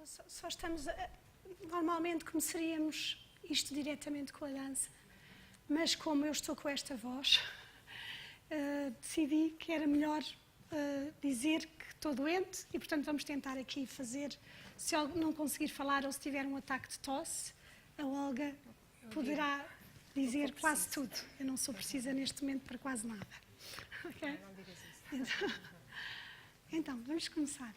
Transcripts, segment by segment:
só estamos normalmente começaríamos isto diretamente com a dança, mas como eu estou com esta voz, decidi que era melhor dizer que estou doente e, portanto, vamos tentar aqui fazer, se eu não conseguir falar ou se tiver um ataque de tosse, a Olga poderá dizer quase tudo. Eu não sou precisa neste momento para quase nada. Okay? Então, vamos começar.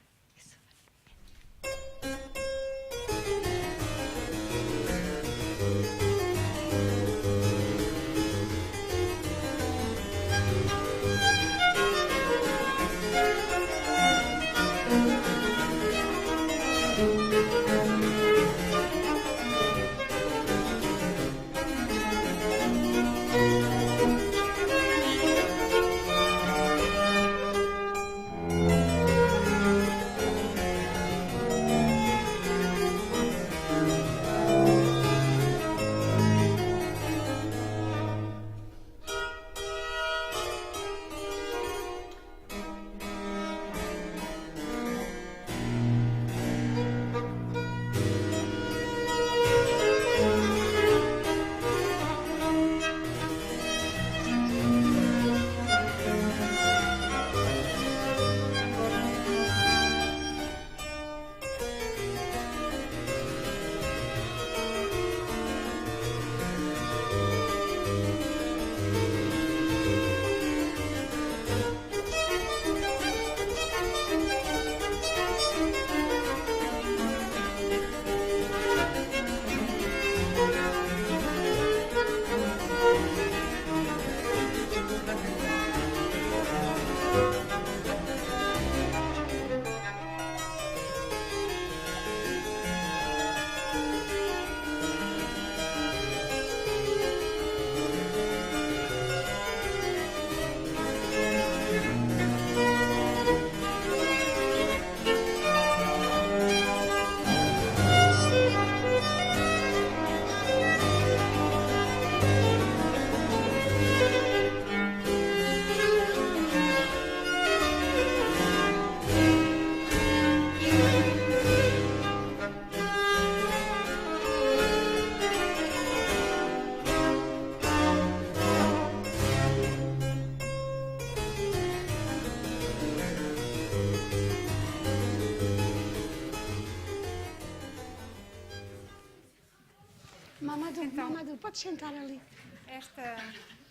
Mamadou, pode sentar ali.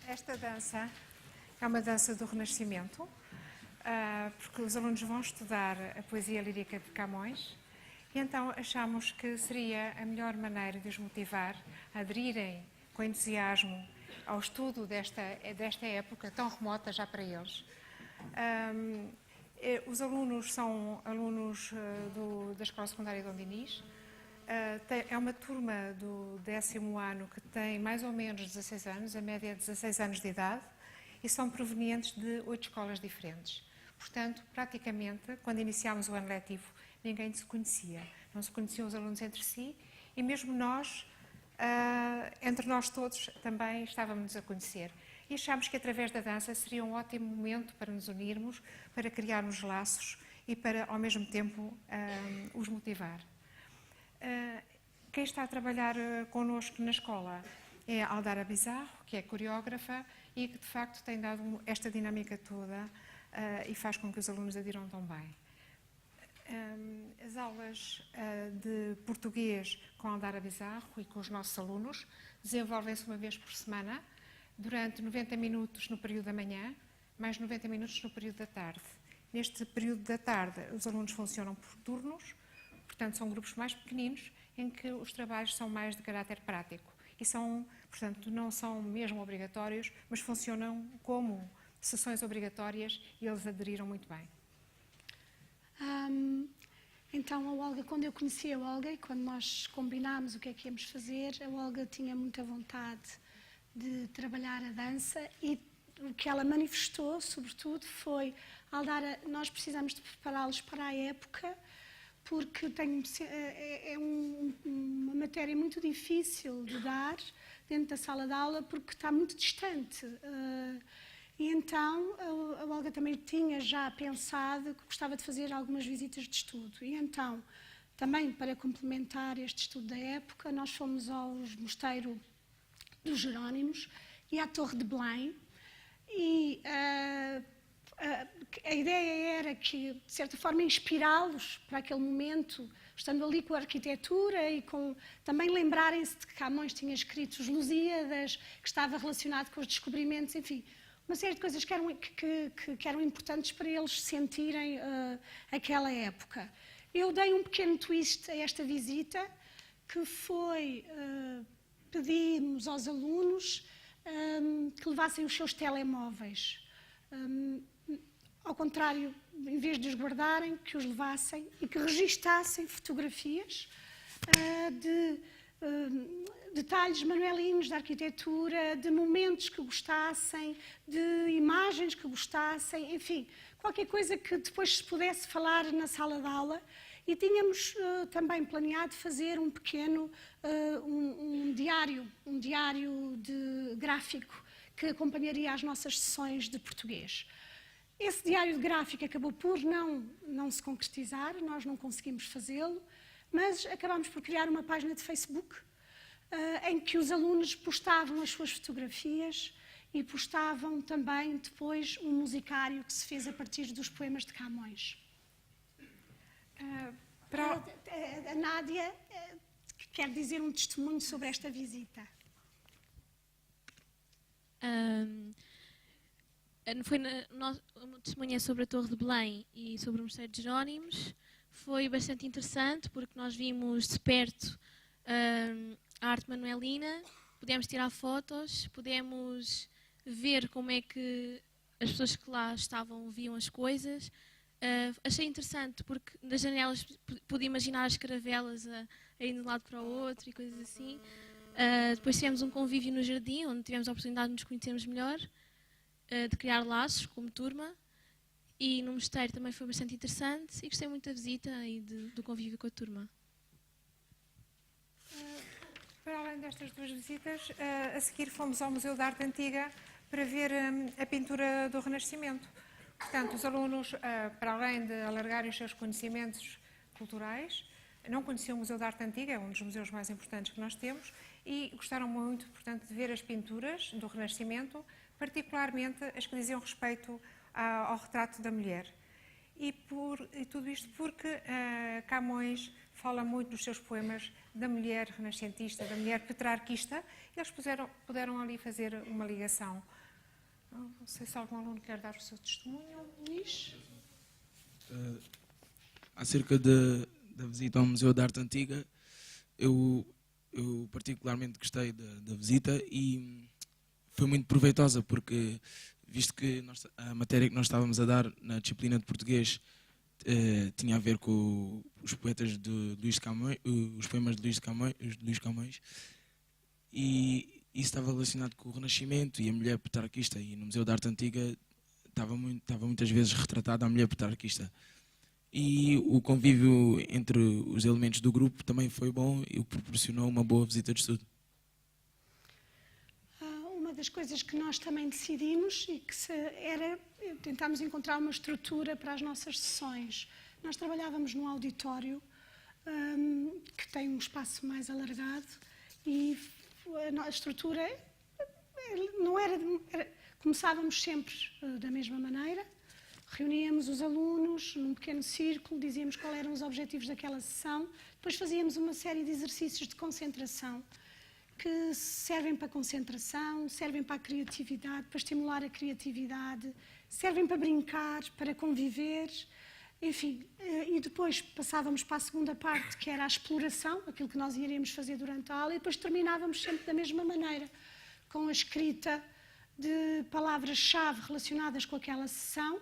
Esta dança é uma dança do Renascimento, porque os alunos vão estudar a poesia lírica de Camões, e então achamos que seria a melhor maneira de os motivar a aderirem com entusiasmo ao estudo desta época tão remota já para eles. Os alunos são alunos da Escola Secundária Dom Dinis. É uma turma do 10º ano que tem mais ou menos 16 anos, a média é 16 anos de idade, e são provenientes de 8 escolas diferentes. Portanto, praticamente, quando iniciámos o ano letivo, ninguém se conhecia. Não se conheciam os alunos entre si, e mesmo nós, entre nós todos, também estávamos a conhecer. E achámos que através da dança seria um ótimo momento para nos unirmos, para criarmos laços e para, ao mesmo tempo, os motivar. Quem está a trabalhar connosco na escola é a Aldara Bizarro, que é coreógrafa e que de facto tem dado esta dinâmica toda e faz com que os alunos adiram tão bem. As aulas de português com a Aldara Bizarro e com os nossos alunos desenvolvem-se uma vez por semana, durante 90 minutos no período da manhã, mais 90 minutos no período da tarde. Neste período da tarde, os alunos funcionam por turnos. Portanto, são grupos mais pequeninos em que os trabalhos são mais de caráter prático e portanto, não são mesmo obrigatórios, mas funcionam como sessões obrigatórias e eles aderiram muito bem. Então, a Olga, quando eu conheci a Olga e quando nós combinámos o que é que íamos fazer, a Olga tinha muita vontade de trabalhar a dança e o que ela manifestou, sobretudo, foi: Aldara, nós precisamos de prepará-los para a época, porque uma matéria muito difícil de dar dentro da sala de aula, porque está muito distante. E então a Olga também tinha já pensado que gostava de fazer algumas visitas de estudo. E então também para complementar este estudo da época, nós fomos ao mosteiro dos Jerónimos e à Torre de Belém, e a ideia era que, de certa forma, inspirá-los para aquele momento, estando ali com a arquitetura e com também lembrarem-se de que Camões tinha escrito os Lusíadas, que estava relacionado com os descobrimentos, enfim, uma série de coisas que eram importantes para eles sentirem aquela época. Eu dei um pequeno twist a esta visita, que foi pedirmos aos alunos que levassem os seus telemóveis. Ao contrário, em vez de os guardarem, que os levassem e que registassem fotografias de detalhes manuelinos da arquitetura, de momentos que gostassem, de imagens que gostassem, enfim, qualquer coisa que depois se pudesse falar na sala de aula. E tínhamos também planeado fazer um pequeno um diário de gráfico que acompanharia as nossas sessões de português. Esse diário de gráfico acabou por não se concretizar, nós não conseguimos fazê-lo, mas acabámos por criar uma página de Facebook em que os alunos postavam as suas fotografias e postavam também depois um musicário que se fez a partir dos poemas de Camões. A Nádia quer dizer um testemunho sobre esta visita. Foi uma testemunha sobre a Torre de Belém e sobre o Mosteiro de Jerónimos. Foi bastante interessante porque nós vimos de perto a arte manuelina, pudemos tirar fotos, pudemos ver como é que as pessoas que lá estavam viam as coisas. Achei interessante porque das janelas pude imaginar as caravelas a ir de um lado para o outro e coisas assim. Depois tivemos um convívio no jardim, onde tivemos a oportunidade de nos conhecermos melhor, de criar laços como turma, e no mosteiro também foi bastante interessante e gostei muito da visita e do convívio com a turma. Para além destas duas visitas, a seguir fomos ao Museu da Arte Antiga para ver a pintura do Renascimento. Portanto, os alunos, para além de alargarem os seus conhecimentos culturais, não conheciam o Museu da Arte Antiga, é um dos museus mais importantes que nós temos, e gostaram muito, portanto, de ver as pinturas do Renascimento, particularmente as que diziam respeito ao retrato da mulher. E tudo isto porque Camões fala muito nos seus poemas da mulher renascentista, da mulher petrarquista, e eles puderam ali fazer uma ligação. Não sei se algum aluno quer dar o seu testemunho. Luís? Acerca da visita ao Museu da Arte Antiga, eu particularmente gostei da visita e foi muito proveitosa porque, visto que a matéria que nós estávamos a dar na disciplina de português tinha a ver com os poetas de Luís de Camões, os poemas de Luís Camões, e isso estava relacionado com o Renascimento e a mulher petrarquista, e no Museu da Arte Antiga estava muitas vezes retratada a mulher petrarquista. E o convívio entre os elementos do grupo também foi bom e proporcionou uma boa visita de estudo. Uma das coisas que nós também decidimos e que era tentámos encontrar uma estrutura para as nossas sessões. Nós trabalhávamos num auditório que tem um espaço mais alargado e a estrutura não era começávamos sempre da mesma maneira. Reuníamos os alunos num pequeno círculo, dizíamos quais eram os objetivos daquela sessão, depois fazíamos uma série de exercícios de concentração que servem para a concentração, servem para a criatividade, para estimular a criatividade, servem para brincar, para conviver, enfim. E depois passávamos para a segunda parte, que era a exploração, aquilo que nós iríamos fazer durante a aula, e depois terminávamos sempre da mesma maneira, com a escrita de palavras-chave relacionadas com aquela sessão,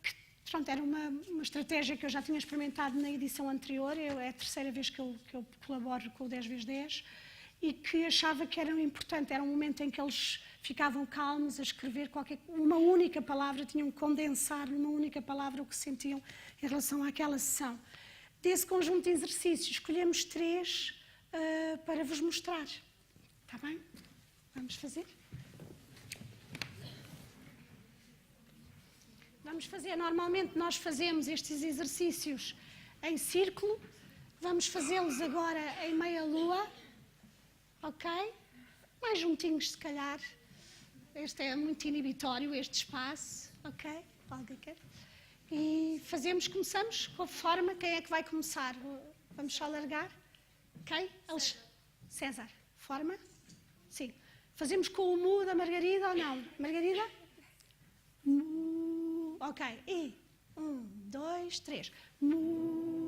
que pronto, era uma estratégia que eu já tinha experimentado na edição anterior, é a terceira vez que eu colaboro com o 10x10, e que achava que era importante, era um momento em que eles ficavam calmos a escrever uma única palavra, tinham que condensar numa única palavra o que sentiam em relação àquela sessão. Desse conjunto de exercícios, escolhemos 3 para vos mostrar. Está bem? Vamos fazer? Vamos fazer, normalmente nós fazemos estes exercícios em círculo. Vamos fazê-los agora em meia lua, ok? Mais juntinhos, se calhar. Este é muito inibitório, este espaço, ok? Alguém quer? E começamos com a forma. Quem é que vai começar? Vamos só largar? Ok? César. Forma? Sim. Fazemos com o mu da Margarida ou não? Margarida? Mu. Ok. E 1, 2, 3. Mu.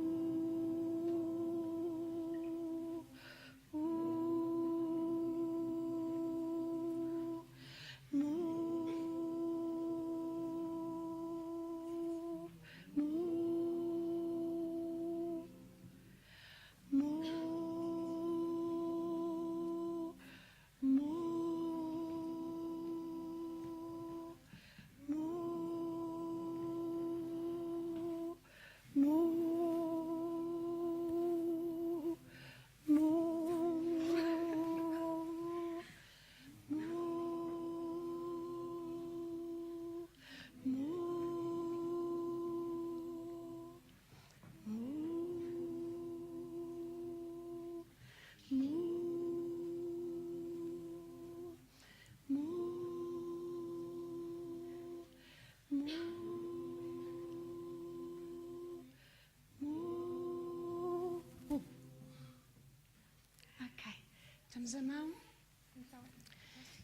A mão.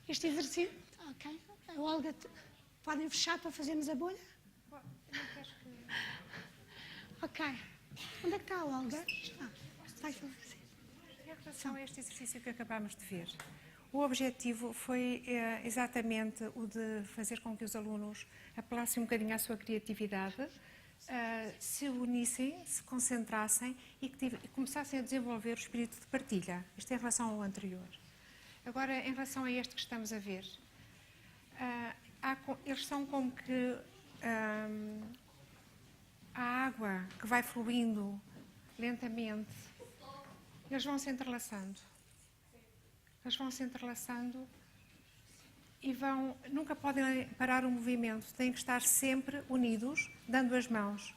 Este exercício. Ok. A Olga, podem fechar para fazermos a bolha? Ok. Onde é que está a Olga? Vai fazer. Em relação a este exercício que acabámos de ver, o objetivo foi exatamente o de fazer com que os alunos apelassem um bocadinho à sua criatividade, se unissem, se concentrassem e começassem a desenvolver o espírito de partilha. Isto em relação ao anterior. Agora, em relação a este que estamos a ver, eles são como que a água que vai fluindo lentamente, eles vão se entrelaçando. Eles vão se entrelaçando e nunca podem parar o movimento, têm que estar sempre unidos, dando as mãos.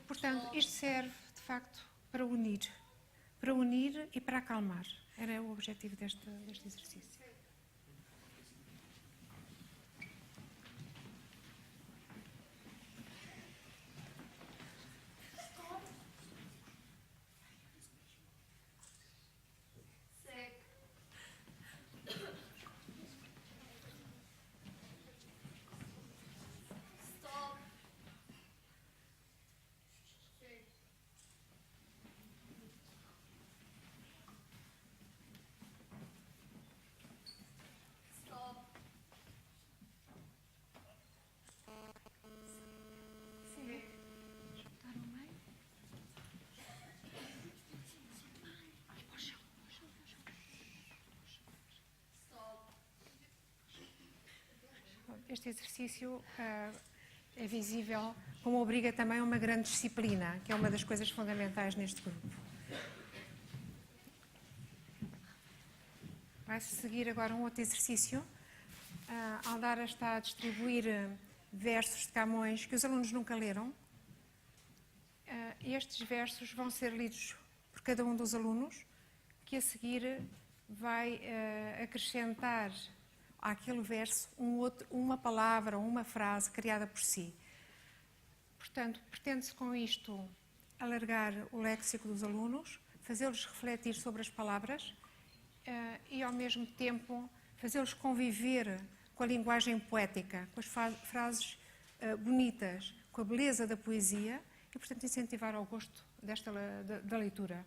Portanto, isto serve, de facto, para unir e para acalmar. Era o objetivo deste exercício. Este exercício é visível como obriga também a uma grande disciplina, que é uma das coisas fundamentais neste grupo. Vai-se seguir agora um outro exercício. A Aldara está a distribuir versos de Camões que os alunos nunca leram. Estes versos vão ser lidos por cada um dos alunos, que a seguir vai acrescentar àquele verso uma palavra ou uma frase criada por si. Portanto, pretende-se com isto alargar o léxico dos alunos, fazê-los refletir sobre as palavras e, ao mesmo tempo, fazê-los conviver com a linguagem poética, com as frases bonitas, com a beleza da poesia e, portanto, incentivar ao gosto da leitura.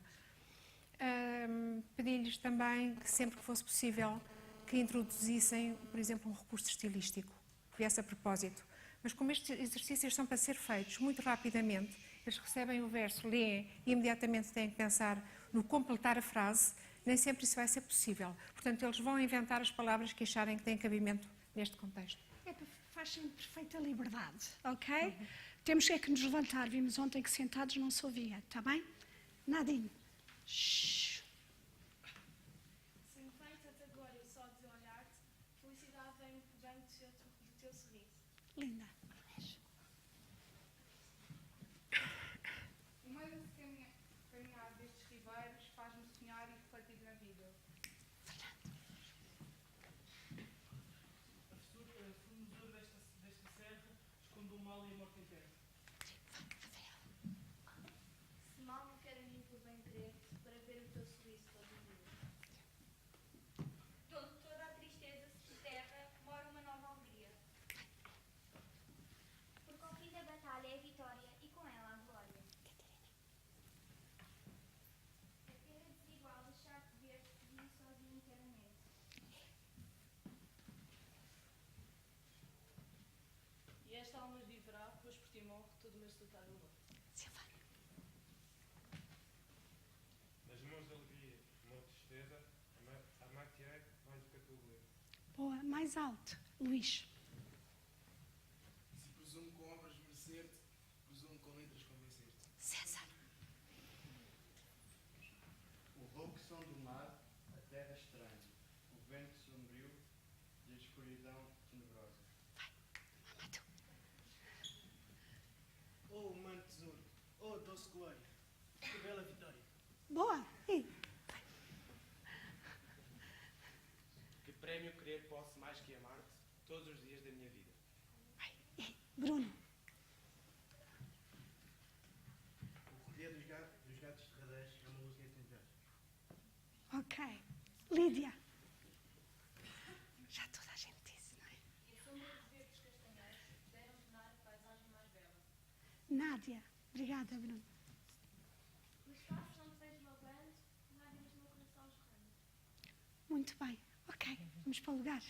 Pedi-lhes também que, sempre que fosse possível, que introduzissem, por exemplo, um recurso estilístico, que viesse a propósito. Mas como estes exercícios são para ser feitos muito rapidamente, eles recebem o verso, leem e imediatamente têm que pensar no completar a frase, nem sempre isso vai ser possível. Portanto, eles vão inventar as palavras que acharem que têm cabimento neste contexto. Faz-se perfeita liberdade, ok? Temos que nos levantar. Vimos ontem que sentados não se ouvia, está bem? Nadinho. Shhh. Linda. O meio viveiros, faz-me sonhar e refletir na vida. A formosura desta serra esconde o mal e a morte interna. Se mal não quer a mim por bem querer-te, para ver o teu sorriso todo dia. Onde toda a tristeza se desterra, mora uma nova alegria. Porque ao fim da batalha é a vitória e com ela a glória. A pena desigual deixar-te ver-te vivo sozinho inteiramente. E esta alma viverá, pois por ti morre todo o meu solitário amor. Nas mãos de alegria, amor de tristeza, amar-te-ei mais do que a tua beleza. Boa, mais alto, Luís. Se presumo com obras merecer-te, presumo com letras convencer-te. César. O rouco som do mar, a terra estranha, o vento sombrio e a escuridão tenebrosa. Amadou. Oh, humano tesouro, oh, doce glória, que bela vitória. Boa. E Que prémio querer posso mais que amar-te todos os dias da minha vida. Bruno. O correr dos gatos derradeiros é uma luz tenebrosa. Ok. Lídia. Já toda a gente disse, não é? E a sombra dos verdes castanheiros deram tornar a paisagem mais bela. Nádia. Obrigada, Bruno. Os passos não te vejo magoando, lágrimas no meu coração escorrendo. Muito bem. Ok. Vamos para o lugar.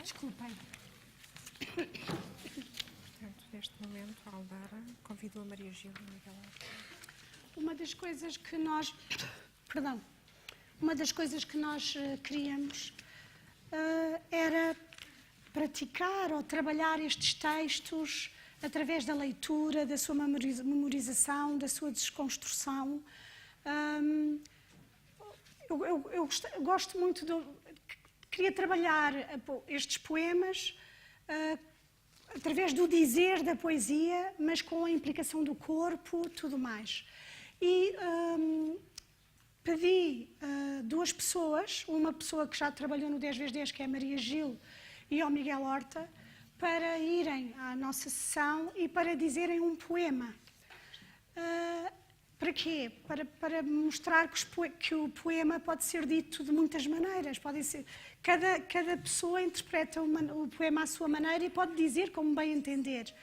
Desculpem. Portanto, neste momento, a Aldara convidou a Maria Gil e o Miguel Horta. Uma das coisas que nós, perdão, uma das coisas que nós queríamos era praticar ou trabalhar estes textos através da leitura, da sua memorização, da sua desconstrução. Eu gosto muito queria trabalhar estes poemas através do dizer da poesia, mas com a implicação do corpo, tudo mais. E pedi a duas pessoas, uma pessoa que já trabalhou no 10x10, que é a Maria Gil, e ao Miguel Horta, para irem à nossa sessão e para dizerem um poema. Para quê? Para mostrar que o poema pode ser dito de muitas maneiras. Pode ser, cada pessoa interpreta o poema à sua maneira e pode dizer como bem entender.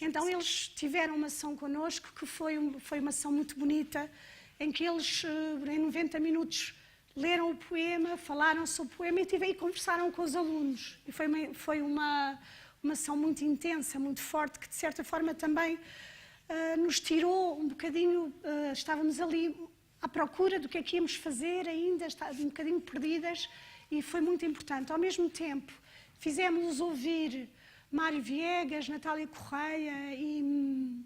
Então eles tiveram uma sessão connosco que foi uma sessão muito bonita, em que eles, em 90 minutos, leram o poema, falaram sobre o poema e conversaram com os alunos. E foi uma sessão muito intensa, muito forte, que de certa forma também nos tirou um bocadinho, estávamos ali à procura do que é que íamos fazer ainda, estávamos um bocadinho perdidas, e foi muito importante. Ao mesmo tempo, fizemos ouvir Mário Viegas, Natália Correia e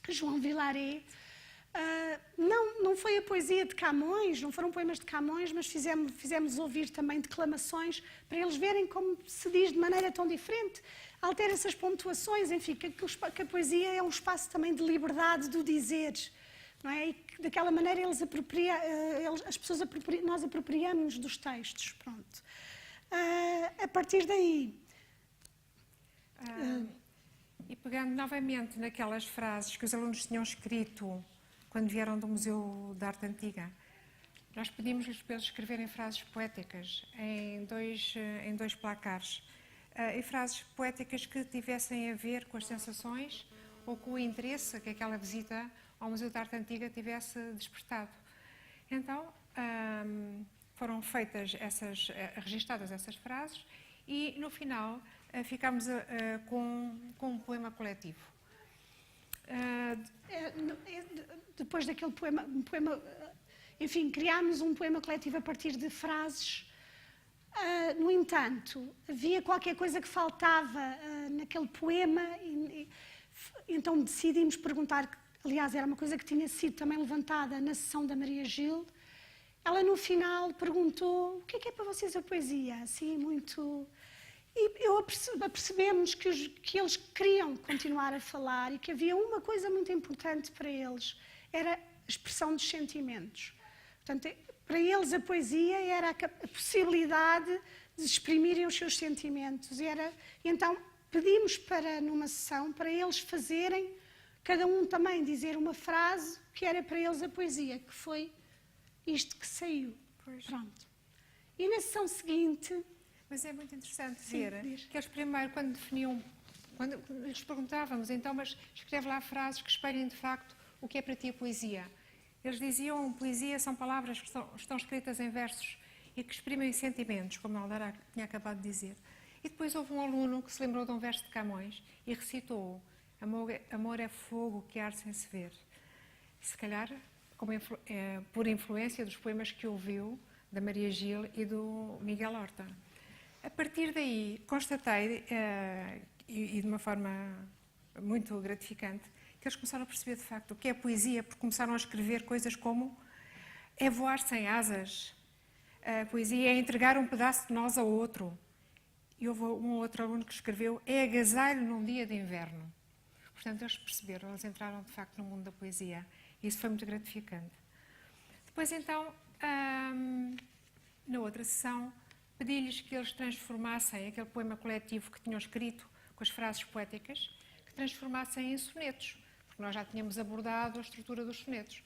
João Vilaré. Não foi a poesia de Camões, não foram poemas de Camões, mas fizemos ouvir também declamações para eles verem como se diz de maneira tão diferente. Altera essas pontuações, enfim, que a poesia é um espaço também de liberdade do dizer, não é? E que, daquela maneira nós apropriamos dos textos, pronto. A partir daí... E pegando novamente naquelas frases que os alunos tinham escrito quando vieram do Museu de Arte Antiga, nós pedimos-lhes para eles escreverem frases poéticas em dois placares. E frases poéticas que tivessem a ver com as sensações ou com o interesse que aquela visita ao Museu de Arte Antiga tivesse despertado. Então, foram feitas registadas essas frases e, no final, ficámos com um poema coletivo. Depois daquele poema, enfim, criámos um poema coletivo a partir de frases. No entanto, havia qualquer coisa que faltava naquele poema, então decidimos perguntar aliás, era uma coisa que tinha sido também levantada na sessão da Maria Gil. Ela, no final, perguntou: o que é para vocês a poesia? Assim, muito... E apercebemos que eles queriam continuar a falar e que havia uma coisa muito importante para eles, era a expressão dos sentimentos. Portanto, para eles a poesia era a possibilidade de exprimirem os seus sentimentos. E então pedimos numa sessão, para eles fazerem, cada um também dizer uma frase que era para eles a poesia, que foi isto que saiu. Pois. Pronto. E na sessão seguinte... Mas é muito interessante Sim, ver diz. que eles primeiro, quando definiam, quando lhes perguntávamos, então, mas escreve lá frases que espelhem de facto o que é para ti a poesia. Eles diziam, poesia são palavras que estão escritas em versos e que exprimem sentimentos, como a Aldara tinha acabado de dizer. E depois houve um aluno que se lembrou de um verso de Camões e recitou: amor é fogo que arde sem se ver. Se calhar, por influência dos poemas que ouviu da Maria Gil e do Miguel Horta. A partir daí, constatei, e de uma forma muito gratificante, que eles começaram a perceber de facto o que é poesia, porque começaram a escrever coisas como: é voar sem asas, a poesia é entregar um pedaço de nós ao outro. E houve um outro aluno que escreveu: é agasalho num dia de inverno. Portanto, eles perceberam, eles entraram de facto no mundo da poesia. E isso foi muito gratificante. Depois, então, na outra sessão, pedi-lhes que eles transformassem aquele poema coletivo que tinham escrito com as frases poéticas, que transformassem em sonetos, porque nós já tínhamos abordado a estrutura dos sonetos.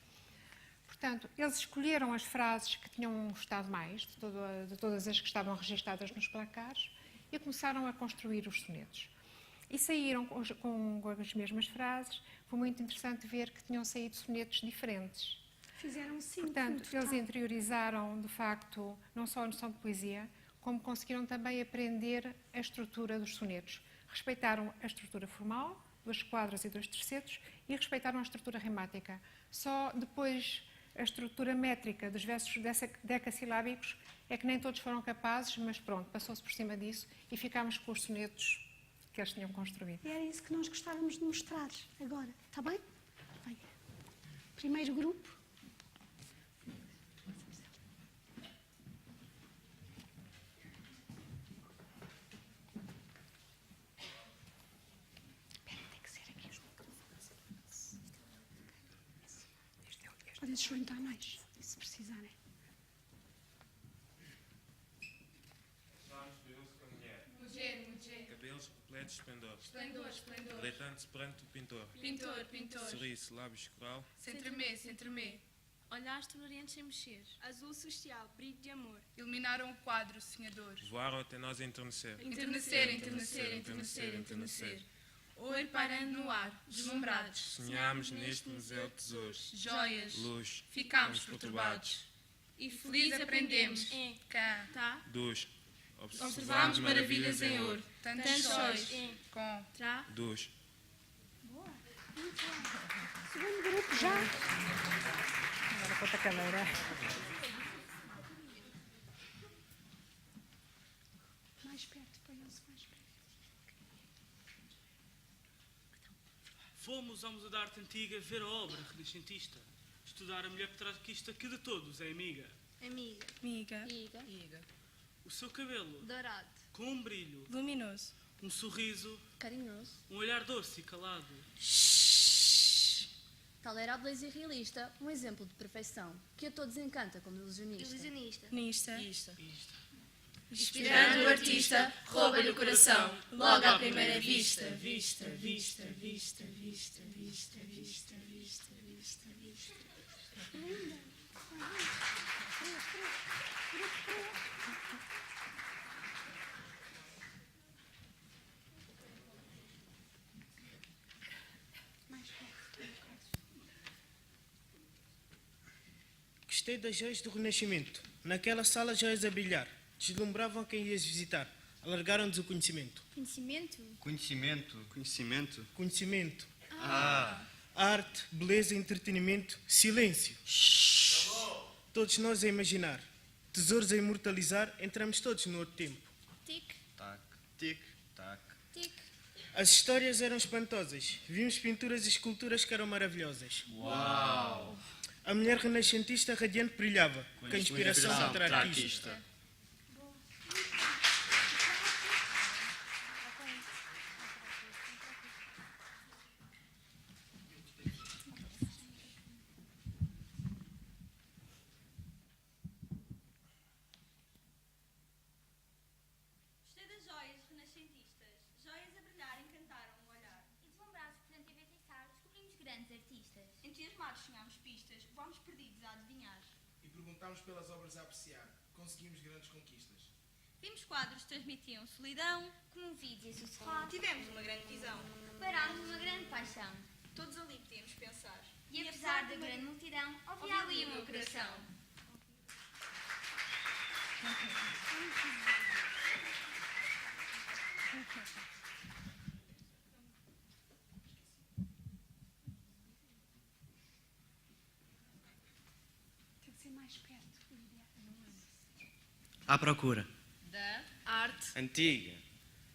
Portanto, eles escolheram as frases que tinham gostado mais, de todas as que estavam registadas nos placares, e começaram a construir os sonetos. E saíram com as mesmas frases. Foi muito interessante ver que tinham saído sonetos diferentes. Fizeram 5. Portanto, eles interiorizaram, de facto, não só a noção de poesia, como conseguiram também aprender a estrutura dos sonetos. Respeitaram a estrutura formal, 2 quadras e 2 tercetos, e respeitaram a estrutura rimática. Só depois a estrutura métrica dos versos decassilábicos é que nem todos foram capazes, mas pronto, passou-se por cima disso e ficámos com os sonetos que eles tinham construído. E era isso que nós gostávamos de mostrar agora. Está bem? Bem. Primeiro grupo. Podem se juntar mais, se precisarem. Vamos viu-se com mulher. Mulher. Cabelos repletos de esplendor. Esplendor. Deitando-se perante o pintor. Pintor. Sorriso, lábios coral. Sem tremer. Olhaste no Oriente sem mexer. Azul celestial, brilho de amor. Iluminaram o quadro, sonhador. Voaram até nós a entornecer. Enternecer. Ouro pairando no ar, deslumbrados. Sonhámos neste museu de tesouros. Joias. Luz. Ficámos perturbados. E feliz aprendemos. Cá. Tá? Dos. Observámos maravilhas em ouro. Tantas sóis. Com. Trá? Dos. Boa. Muito bom. Segundo grupo já. Agora conta a cadeira. Mais perto, ponham-se mais perto. Fomos ao Museu da Arte Antiga ver a obra renascentista, estudar a mulher petraquista que de todos é amiga. Miga. O seu cabelo, Dourado. com um brilho, Luminoso. um sorriso, Carinhoso. um olhar doce e calado. Tal era a beleza irrealista, um exemplo de perfeição, que a todos encanta como ilusionista. Nista. Inspirando o artista, rouba-lhe o coração, logo à primeira vista. Gostei das joias do Renascimento. Naquela sala, joias a brilhar. Deslumbravam quem ias visitar. Alargaram-nos o conhecimento. Conhecimento. Arte, beleza, entretenimento, silêncio. Todos nós a imaginar. Tesouros a imortalizar, entramos todos no outro tempo. Tic. Tac, tic, tac. Tic. As histórias eram espantosas. Vimos pinturas e esculturas que eram maravilhosas. Uau! A mulher renascentista radiante brilhava, com a inspiração de outra artista. Gostei das joias renascentistas. Joias a brilhar encantaram o olhar. E deslumbrados por tanto enfeitiçar, descobrimos grandes artistas. Entusiasmados sonhámos pistas, voámos perdidos a adivinhar. E perguntámos pelas obras a apreciar. Conseguimos grandes conquistas. Vimos quadros que transmitiam solidão. Comovidos e sussurrados, Tivemos uma grande visão. reparámos uma grande paixão. Todos ali podíamos pensar. E apesar da grande multidão, havia ali o meu coração. Tem que ser mais perto, Lídia. À procura. Da arte. Antiga.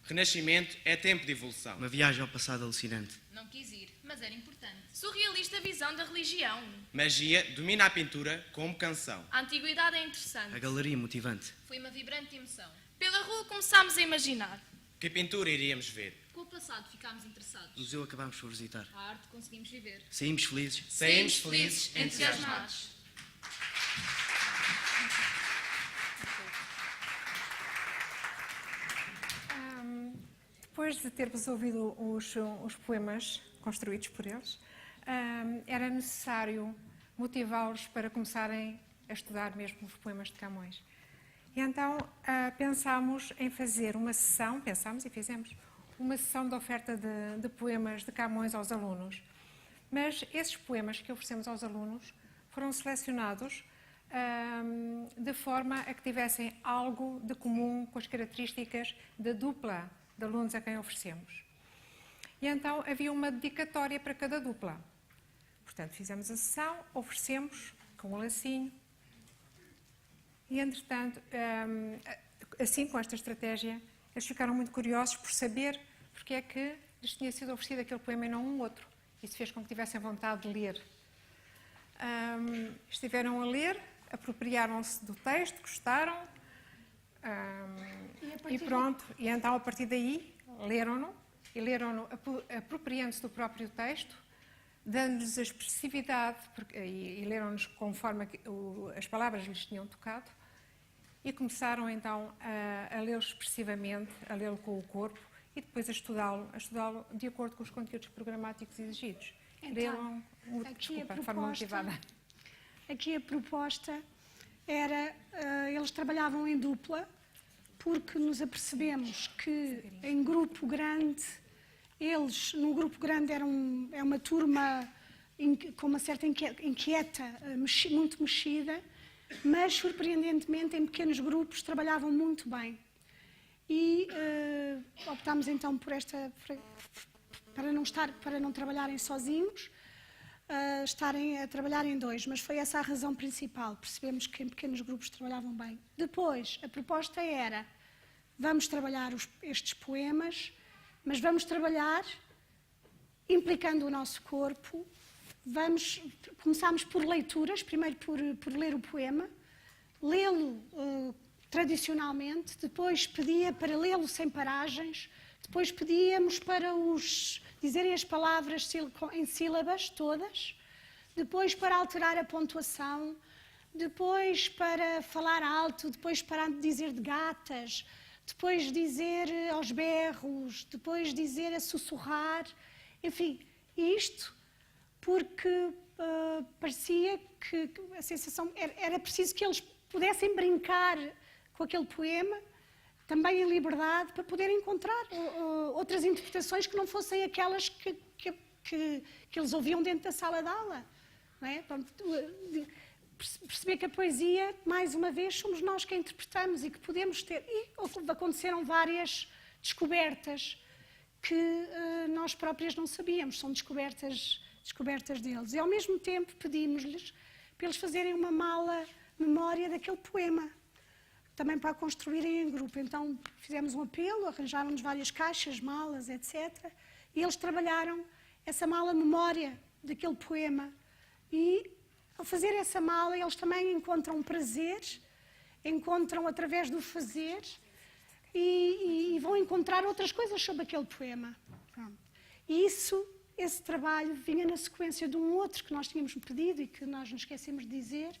Renascimento é tempo de evolução. Uma viagem ao passado alucinante. Não quis ir, mas era importante. Surrealista visão da religião. Magia domina a pintura como canção. A antiguidade é interessante. A galeria motivante. Foi uma vibrante emoção. Pela rua começámos a imaginar. Que pintura iríamos ver? Com o passado ficámos interessados. O museu acabámos por visitar. A arte conseguimos viver. Saímos felizes. Saímos felizes, entusiasmados. Depois de termos ouvido os poemas construídos por eles, era necessário motivá-los para começarem a estudar mesmo os poemas de Camões. E então pensámos em fazer uma sessão, pensámos e fizemos, uma sessão de oferta de poemas de Camões aos alunos. Mas esses poemas que oferecemos aos alunos foram selecionados de forma a que tivessem algo de comum com as características da dupla de alunos a quem oferecemos. E então havia uma dedicatória para cada dupla. Portanto, fizemos a sessão, oferecemos com um lacinho e, entretanto, assim com esta estratégia, eles ficaram muito curiosos por saber porque é que lhes tinha sido oferecido aquele poema e não um outro. Isso fez com que tivessem vontade de ler. Estiveram a ler, apropriaram-se do texto, gostaram, e pronto. E então, a partir daí, leram-no, e leram-no apropriando-se do próprio texto, dando-lhes a expressividade, e leram-nos conforme as palavras lhes tinham tocado, e começaram então a lê-lo expressivamente, a lê-lo com o corpo, e depois a estudá-lo de acordo com os conteúdos programáticos exigidos. Então, De forma motivada. Aqui a proposta era, eles trabalhavam em dupla, porque nos apercebemos que em grupo grande, eles, num grupo grande, é uma turma com uma certa inquieta, muito mexida, mas, surpreendentemente, em pequenos grupos trabalhavam muito bem. E optámos então para não trabalharem sozinhos, estarem a trabalhar em dois, mas foi essa a razão principal. Percebemos que em pequenos grupos trabalhavam bem. Depois, a proposta era, vamos trabalhar estes poemas, mas vamos trabalhar implicando o nosso corpo. Começámos por leituras, primeiro por ler o poema, lê-lo tradicionalmente, depois pedia para lê-lo sem paragens, depois pedíamos para dizerem as palavras em sílabas todas, depois para alterar a pontuação, depois para falar alto, depois para dizer de gatas, depois dizer aos berros, depois dizer a sussurrar, enfim, isto porque parecia que a sensação era preciso que eles pudessem brincar com aquele poema, também em liberdade, para poderem encontrar outras interpretações que não fossem aquelas que eles ouviam dentro da sala de aula. Não é? Perceber que a poesia, mais uma vez, somos nós que a interpretamos e que podemos ter. E aconteceram várias descobertas que nós próprias não sabíamos, são descobertas deles. E, ao mesmo tempo, pedimos-lhes para eles fazerem uma mala memória daquele poema. também para a construírem em grupo. Então fizemos um apelo, arranjaram-nos várias caixas, malas, etc. E eles trabalharam essa mala memória daquele poema. E ao fazer essa mala, eles também encontram prazer, encontram através do fazer e vão encontrar outras coisas sobre aquele poema. Pronto. E esse trabalho vinha na sequência de um outro que nós tínhamos pedido e que nós nos esquecemos de dizer,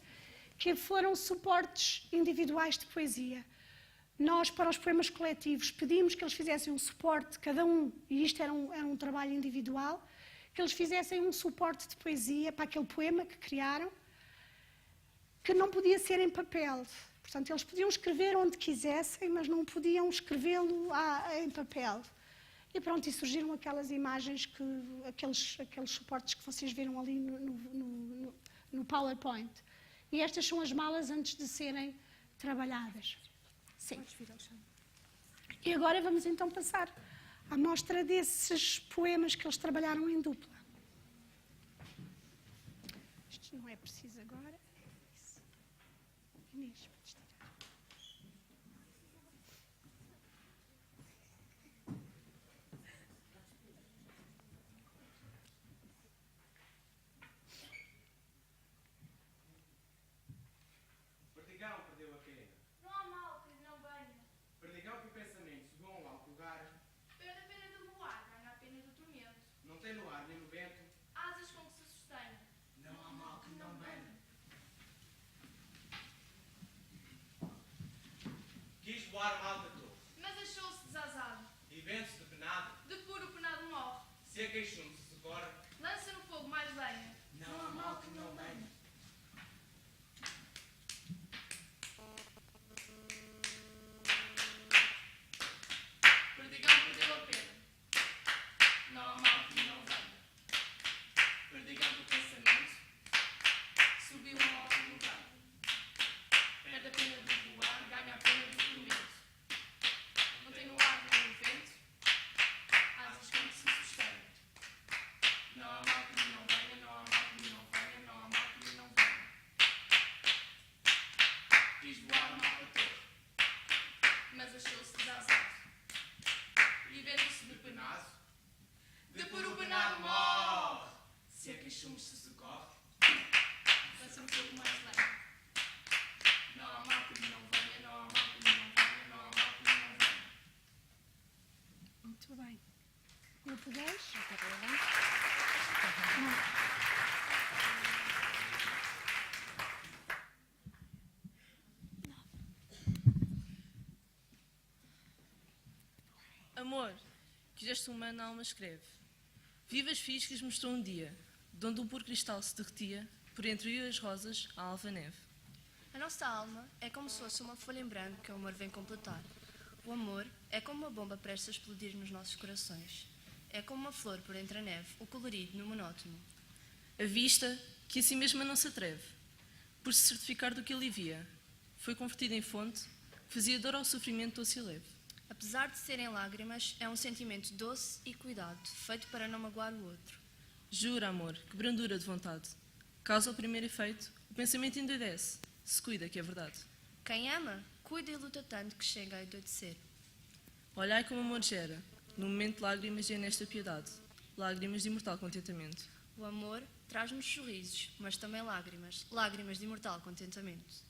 que foram suportes individuais de poesia. Nós, para os poemas coletivos, pedimos que eles fizessem um suporte, cada um, e isto era um trabalho individual, que eles fizessem um suporte de poesia para aquele poema que criaram, que não podia ser em papel. Portanto, eles podiam escrever onde quisessem, mas não podiam escrevê-lo em papel. E pronto, e surgiram aquelas imagens, aqueles suportes que vocês viram ali no PowerPoint. E estas são as malas antes de serem trabalhadas. Sim. E agora vamos então passar à mostra desses poemas que eles trabalharam em dupla. Isto não é preciso agora. Isso. Inês, podes tirar. Perdigão perdeu a pena. Não há mal que não venha. Perdigão que o pensamento chegou a um alto lugar. Perde a pena do voar, ganha a pena do tormento. Não tem no ar nem no vento. Asas com que se sustém. Não há mal que não venha. Quis voar mal da torre. Mas achou-se desazado. E vento-se depenado. De puro penado morre. Se a queixume se socorre. Lança no fogo mais lenha. Não há mal que não venha. Perdigão perdeu a pena. Não há mal que não venha. Perdigão do pensamento subiu a um alto lugar. Perde a pena de voar, ganha a pena do tormento. Não tem no ar nem no vento asas com que se sustém. Não há mal que não venha, não há mal que não venha, não há mal que não venha. Quis voar mal a torre, mas achou-se desazado. E vendo-se depenado, de puro penado morre. Se a queixumes se socorre, lança um pouco mais leve. Não há mal que não venha, não há mal que não venha, não há mal que não venha. Muito bem. Grupo 2. Amor, que gesto humano a alma escreve. Vivas fiscas mostrou um dia, de onde um puro cristal se derretia, por entre o rio e as rosas, a alva neve. A nossa alma é como se fosse uma folha em branco que o amor vem completar. O amor é como uma bomba prestes a explodir nos nossos corações. É como uma flor por entre a neve, o colorido no monótono. A vista, que a si mesma não se atreve, por se certificar do que alivia, foi convertida em fonte, que fazia dor ao sofrimento doce e leve. Apesar de serem lágrimas, é um sentimento doce e cuidado, feito para não magoar o outro. Jura, amor, que brandura de vontade. Causa o primeiro efeito, o pensamento endoidece, se cuida que é verdade. Quem ama, cuida e luta tanto que chega a endoidecer. Olhai como o amor gera, no momento de lágrimas e é nesta piedade, lágrimas de imortal contentamento. O amor traz-nos sorrisos, mas também lágrimas, lágrimas de imortal contentamento.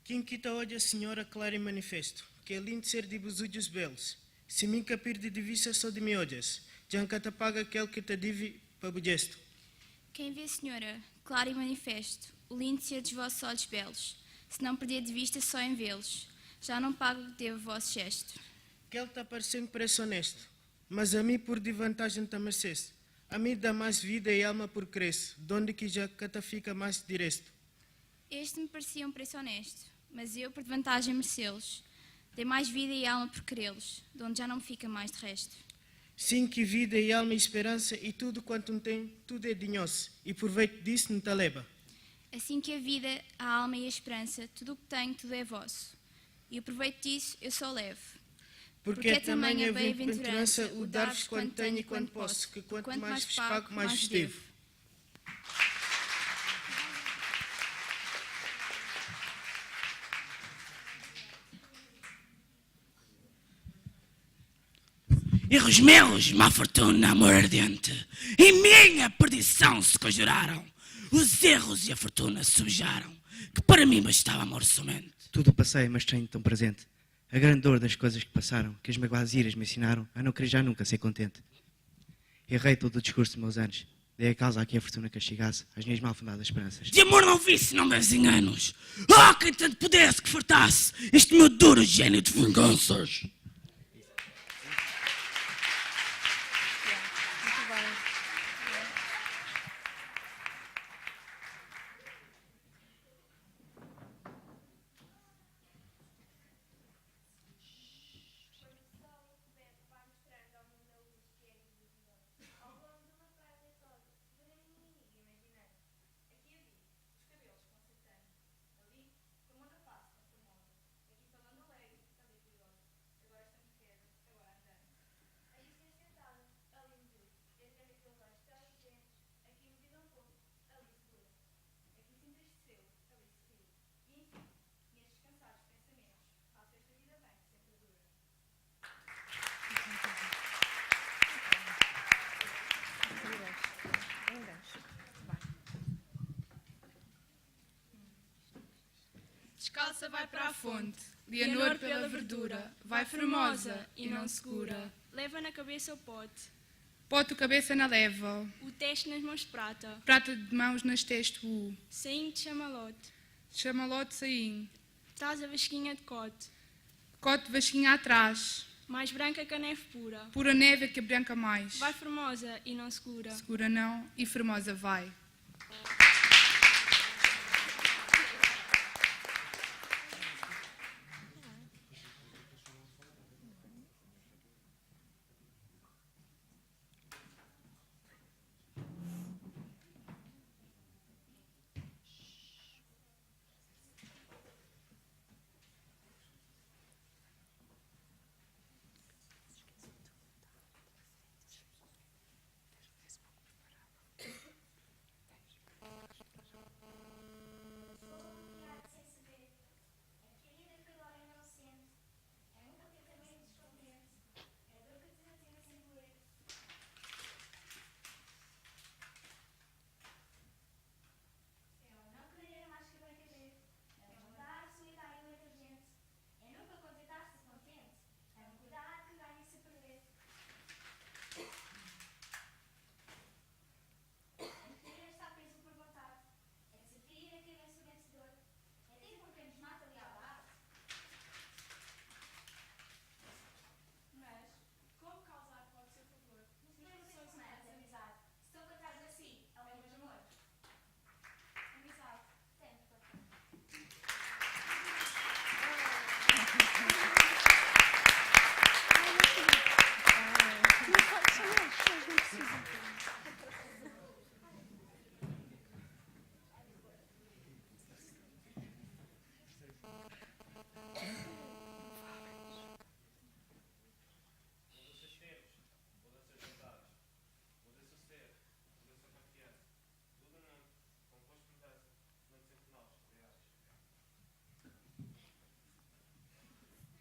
Quem quita hoje a senhora clara e manifesto, que é lindo ser de besúdios belos. Se me capir de vista só de me olhas, janca te paga aquele que te dive para o gesto. Quem vê, senhora, claro e manifesto, o lindo ser dos vossos olhos belos, se não perder de vista só em vê-los, já não pago o que teve o vosso gesto. Que ele está parecendo preço honesto, mas a mim por de vantagem te mereceste. A mim dá mais vida e alma por cresce, donde que já que te fica mais direito. Este me parecia um preço honesto, mas eu, por de vantagem, merecê-los. Dei mais vida e alma por querê-los, de onde já não me fica mais de resto. Sim, que vida e alma e esperança e tudo quanto tem, tudo é dinhoso, e proveito disso não te leva. Assim que a vida, a alma e a esperança, tudo o que tenho, tudo é vosso. E o proveito disso eu só levo, Porque é tamanha a bem-aventurança o dar-vos quando tenho e quando posso, que quanto mais vos pago, mais vos devo. Erros meus, má fortuna, amor ardente, em minha perdição se conjuraram. Os erros e a fortuna subjaram, que para mim bastava amor somente. Tudo passei, mas tenho tão presente a grande dor das coisas que passaram, que as magoadas iras me ensinaram a não querer já nunca ser contente. Errei todo o discurso dos meus anos, dei a causa a que a fortuna castigasse as minhas mal fundadas esperanças. De amor não visse, não bebes enganos. Oh, quem tanto pudesse que fartasse este meu duro gênio de vinganças. Descalça vai para a fonte, Leonor pela verdura, vai formosa e não segura. Leva na cabeça o pote, Pote o cabeça na leva, o teste nas mãos de prata, prata de mãos nas testo o, sainho de chamalote, chamalote saim, traz a vasquinha de cote, cote vasquinha atrás, mais branca que a neve pura. pura neve que branca mais, Vai formosa e não segura. segura não e formosa vai.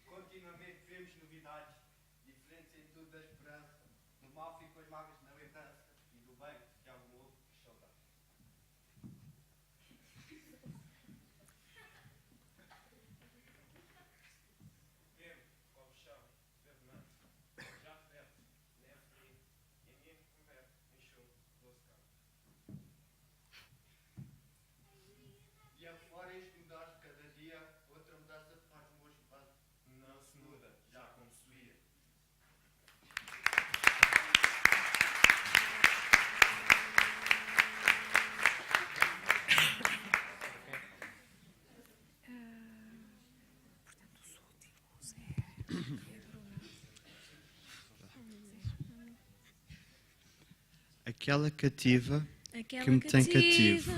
Continuamente vemos novidades, diferentes em tudo da esperança. No mal ficam as mágoas na lembrança, e do bem que algum outro quis saudar. Vemo, cobre chão, verde manto, já verte, neve fria, em mim que converte, em chumbo, doce canto. E afora este mudar de cada dia, outra mudança faz o meu espanto. Não se muda, já como se ia. Aquela cativa Aquela que me tem cativo,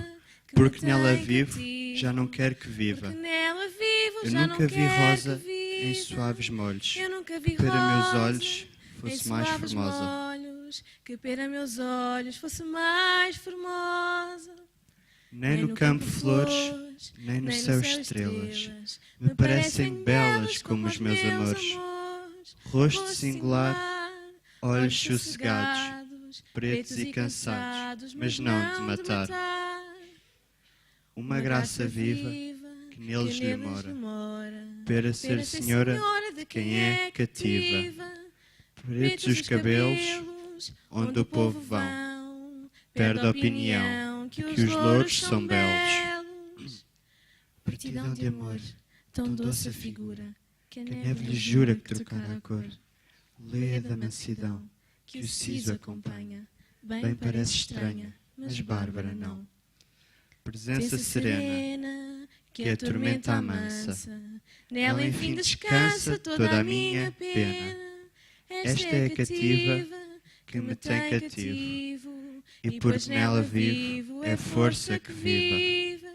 que porque me nela tem vivo, cativo, já não quero que viva. Porque nela vivo, Eu já nunca não vi quero rosa que viva. em suaves molhos, Eu nunca vi que para meus rosa olhos em fosse mais suaves formosa. molhos, que para meus olhos fosse mais formosa. Nem no campo flores, nem no céu estrelas, me parecem belas como os meus amores. Rosto singular, olhos sossegados, pretos e cansados, mas não de matar. Uma graça viva que neles lhe mora, para ser senhora de quem é cativa. Pretos os cabelos, onde o povo vão, perde a opinião que os louros são belos. Partidão de amor, tão doce a figura, que a neve lhe jura que trocar a cor. Leia da mansidão, que o siso acompanha, bem parece estranha, mas bárbara não. Presença serena, que a tormenta amansa, nela enfim descansa toda a minha pena. Esta é a cativa que me tem cativo, e porque nela vivo é força que viva.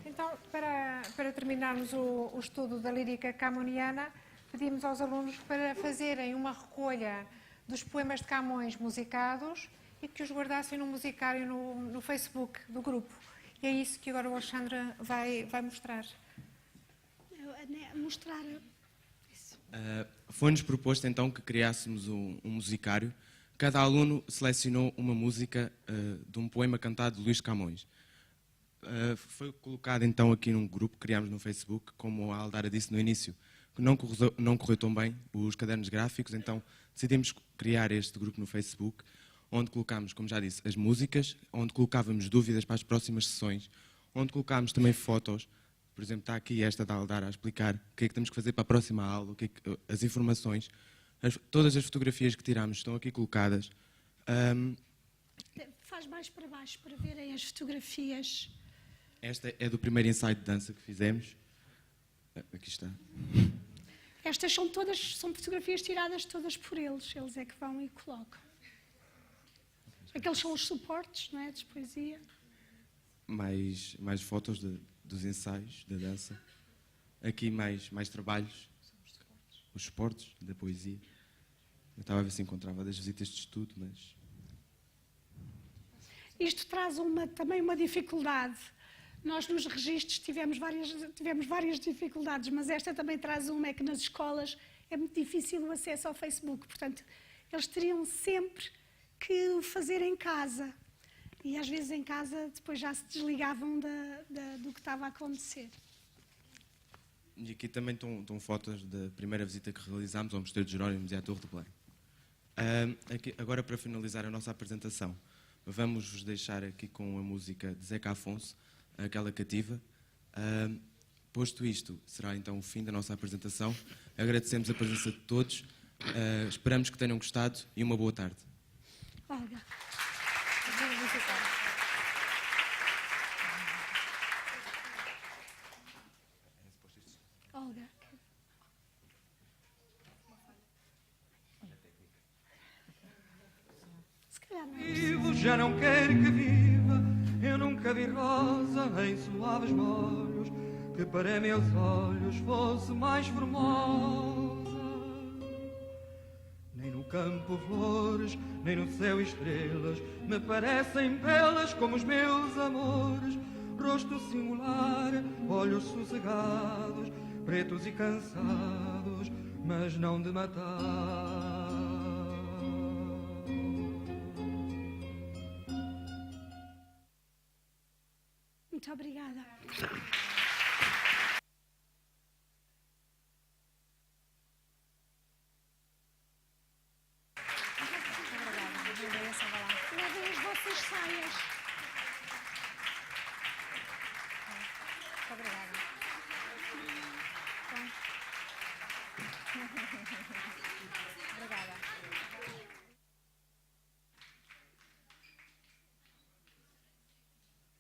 Então, para terminarmos o estudo da lírica camoniana, pedimos aos alunos para fazerem uma recolha dos poemas de Camões musicados e que os guardassem no musicário no Facebook do grupo. E é isso que agora o Alexandre vai mostrar. Mostrar isso. Foi-nos proposto então que criássemos um musicário. Cada aluno selecionou uma música de um poema cantado de Luís Camões. Foi colocado então aqui num grupo que criámos no Facebook, como a Aldara disse no início, que não correu tão bem os cadernos gráficos, então decidimos criar este grupo no Facebook, onde colocámos, como já disse, as músicas, onde colocávamos dúvidas para as próximas sessões, onde colocámos também fotos. Por exemplo, está aqui esta da Aldara a explicar o que é que temos que fazer para a próxima aula, as informações, todas as fotografias que tirámos estão aqui colocadas. Faz mais para baixo para verem as fotografias. Esta é do primeiro ensaio de dança que fizemos. Aqui está. Estas são fotografias tiradas todas por eles. Eles é que vão e colocam. Aqueles são os suportes, não é? De poesia. Mais fotos dos ensaios da dança. Aqui mais trabalhos. Os suportes da poesia. Eu estava a ver se encontrava das visitas de estudo, mas... Isto traz também uma dificuldade. Nós nos registros tivemos várias dificuldades, mas esta também traz uma, é que nas escolas é muito difícil o acesso ao Facebook. Portanto, eles teriam sempre que o fazer em casa. E às vezes em casa depois já se desligavam do que estava a acontecer. E aqui também estão fotos da primeira visita que realizámos ao Mosteiro de Jerónimos e à Torre de Belém. Agora, para finalizar a nossa apresentação, vamos-vos deixar aqui com a música de Zeca Afonso, aquela cativa. Posto isto, será então o fim da nossa apresentação. Agradecemos a presença de todos, esperamos que tenham gostado e uma boa tarde. Olga. Olga. Se calhar não é. Vivo, já não quero que viva. Eu nunca vi rosa em suaves molhos que para meus olhos fosse mais formosa. Nem no campo flores, nem no céu estrelas me parecem belas como os meus amores. Rosto singular, olhos sossegados, pretos e cansados, mas não de matar. Muito obrigada.